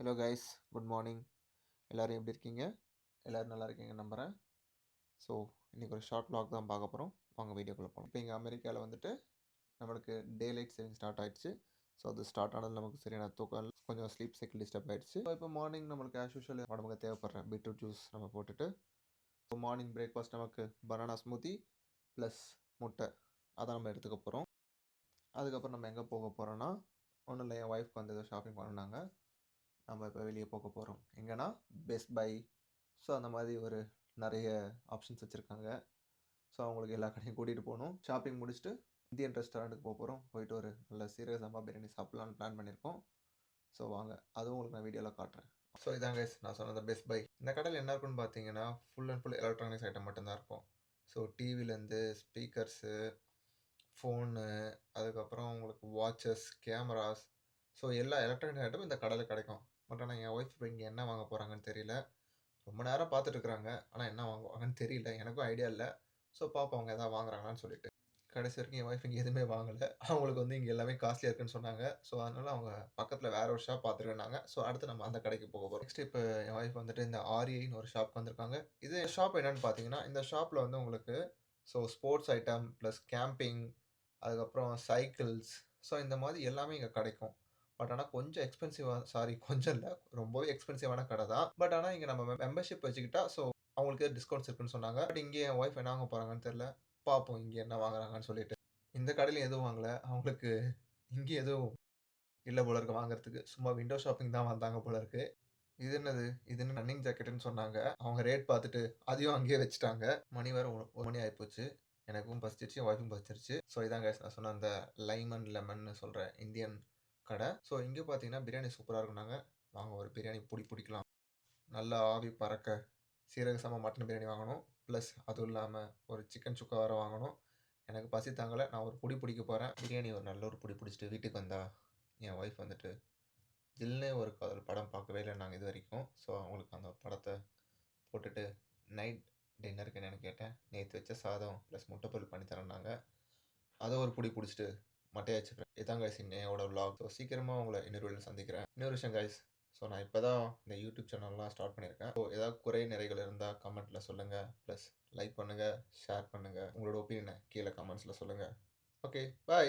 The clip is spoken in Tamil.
Hello guys, good morning. எல்லோரும் எப்படி இருக்கீங்க? எல்லோரும் நல்லா இருக்கீங்க நம்புகிறேன். ஸோ இன்றைக்கி ஒரு ஷார்ட் vlog தான் பார்க்க போகிறோம். வாங்க வீடியோக்குள்ளே போகலாம். இப்போ இங்கே அமெரிக்காவில் வந்துட்டு நம்மளுக்கு டே லைட் சேவிங் ஸ்டார்ட் ஆகிடுச்சு. ஸோ அது ஸ்டார்ட் ஆனது நமக்கு சரியான தூக்கம், கொஞ்சம் ஸ்லீப் சைக்கிள் டிஸ்டர்ப் ஆகிடுச்சு. ஸோ இப்போ மார்னிங் நம்மளுக்கு ஆஸ் யூஷுவல் உடம்புக்கு தேவைப்படுற பீட்ரூட் ஜூஸ் நம்ம போட்டுட்டு, ஸோ மார்னிங் பிரேக்ஃபாஸ்ட் நமக்கு பனானா ஸ்மூத்தி ப்ளஸ் முட்டை அதை நம்ம எடுத்துக்க போகிறோம். அதுக்கப்புறம் நம்ம எங்கே போக போகிறோன்னா, ஒன்றும் இல்லை, என் ஒய்ஃப்க்கு வந்து ஏதோ ஷாப்பிங் பண்ணினாங்க. நம்ம இப்போ வெளியே போக போகிறோம். எங்கன்னா பெஸ்ட் பை. ஸோ அந்த மாதிரி ஒரு நிறைய ஆப்ஷன்ஸ் வச்சுருக்காங்க. ஸோ அவங்களுக்கு எல்லா கடையும் கூட்டிகிட்டு போகணும். ஷாப்பிங் முடிச்சுட்டு இந்தியன் ரெஸ்டாரண்ட்டுக்கு போக போகிறோம். போயிட்டு ஒரு நல்ல சீரக சம்பா பிரியாணி சாப்பிட்லான்னு பிளான் பண்ணியிருக்கோம். ஸோ வாங்க, அதுவும் உங்களுக்கு நான் வீடியோவில் காட்டுறேன். ஸோ இதான் கைஸ் நான் சொன்ன பெஸ்ட் பை. இந்த கடையில் என்ன இருக்குன்னு பார்த்தீங்கன்னா full and full electronics item மட்டும்தான் இருக்கும். ஸோ டிவிலேருந்து ஸ்பீக்கர்ஸு, ஃபோனு, அதுக்கப்புறம் உங்களுக்கு வாட்சஸ், கேமராஸ், ஸோ எல்லா எலக்ட்ரானிக் ஐட்டமும் இந்த கடையில் கிடைக்கும். பட் ஆனால் என் ஒய்ஃப் இப்போ இங்கே என்ன வாங்க போகிறாங்கன்னு தெரியல. ரொம்ப நேரம் பார்த்துட்டு இருக்கிறாங்க. ஆனால் என்ன வாங்குவாங்கன்னு தெரியல. எனக்கும் ஐடியா இல்லை. ஸோ பார்ப்போம் அவங்க எதாவது வாங்குறாங்களான்னு சொல்லிட்டு. கடைசி வரைக்கும் என் ஒய்ஃப் இங்கே எதுவுமே வாங்கலை. அவங்களுக்கு வந்து இங்கே எல்லாமே காஸ்ட்லியாக இருக்குன்னு சொன்னாங்க. ஸோ அதனால் அவங்க பக்கத்தில் வேற ஒரு ஷாப் பார்த்துருக்காங்க. ஸோ அடுத்து நம்ம அந்த கடைக்கு போக போகிறோம். நெக்ஸ்ட் இப்போ என் ஒய்ஃப் வந்துட்டு இந்த ஆர்ஐன்னு ஒரு ஷாப்க்கு வந்திருக்காங்க. இது ஷாப் என்னன்னு பார்த்தீங்கன்னா, இந்த ஷாப்பில் வந்து உங்களுக்கு so sports item plus camping, அதுக்கப்புறம் சைக்கிள்ஸ், ஸோ இந்த மாதிரி எல்லாமே இங்கே கிடைக்கும். பட் ஆனால் கொஞ்சம் கொஞ்சம் இல்லை, ரொம்பவே எக்ஸ்பென்சிவான கடை தான். பட் ஆனால் இங்கே நம்ம மெம்பர்ஷிப் வச்சுக்கிட்டா ஸோ அவங்களுக்கு டிஸ்கவுண்ட்ஸ் இருக்குன்னு சொன்னாங்க. பட் இங்கே என் ஒய்ஃப் என்ன வாங்க போகிறாங்கன்னு தெரில. பார்ப்போம் இங்கே என்ன வாங்குறாங்கன்னு சொல்லிட்டு. இந்த கடையில் எதுவும் வாங்கலை. அவங்களுக்கு இங்கே எதுவும் இல்லை போல இருக்கு வாங்குறதுக்கு. சும்மா விண்டோ ஷாப்பிங் தான் வந்தாங்க போல இருக்கு. இது என்னது, இது என்ன ரன்னிங் ஜாக்கெட்டுன்னு சொன்னாங்க. அவங்க ரேட் பார்த்துட்டு அதையும் அங்கேயே வச்சுட்டாங்க. மணி வேறு 1 மணி ஆகிப்போச்சு. எனக்கும் பசிச்சிருச்சு, என் ஒய்ஃபும் பசிச்சிருச்சு. ஸோ இதான் கைஸ் நான் சொன்ன அந்த லைம் அண்ட் லெமன்னு சொல்கிற இந்தியன் கடை. ஸோ இங்கே பார்த்தீங்கன்னா பிரியாணி சூப்பராக இருக்குனாங்க. வாங்க ஒரு பிரியாணி பிடிக்கலாம். நல்லா ஆவி பறக்க சீரக சம்பா மட்டன் பிரியாணி வாங்கணும். ப்ளஸ் அதுவும் இல்லாமல் ஒரு சிக்கன் சுக்கா வேறு வாங்கணும். எனக்கு பசி தாங்கலை. நான் ஒரு பிடிக்க போகிறேன். பிரியாணி ஒரு நல்ல ஒரு பிடிச்சிட்டு வீட்டுக்கு வந்தா என் ஒய்ஃப் வந்துட்டு ஜில்னே ஒரு காதல் படம் பார்க்கவே இல்லை நாங்கள் இது வரைக்கும். ஸோ அவங்களுக்கு அந்த படத்தை போட்டுட்டு நைட் டின்னருக்கு என்னென்னு கேட்டேன். நேற்று வச்ச சாதம் ப்ளஸ் முட்டைப்பொருள் பண்ணி தரேன்னாங்க. அதை ஒரு பிடிச்சிட்டு மட்டையாச்சு. இதான் கைஸ் என்னோட vlog. ஸோ சீக்கிரமாக உங்களை இன்னொரு வீடியோவில் சந்திக்கிறேன். இன்னொரு விஷயம் கைஸ், ஸோ நான் இப்போ தான் இந்த யூடியூப் சேனல்லாம் ஸ்டார்ட் பண்ணியிருக்கேன். ஸோ ஏதாவது குறை நிறைகள் இருந்தால் கமெண்ட்டில் சொல்லுங்கள். ப்ளஸ் லைக் பண்ணுங்கள், ஷேர் பண்ணுங்கள். உங்களோட ஒப்பீனியனை கீழே கமெண்ட்ஸில் சொல்லுங்கள். ஓகே, பாய்.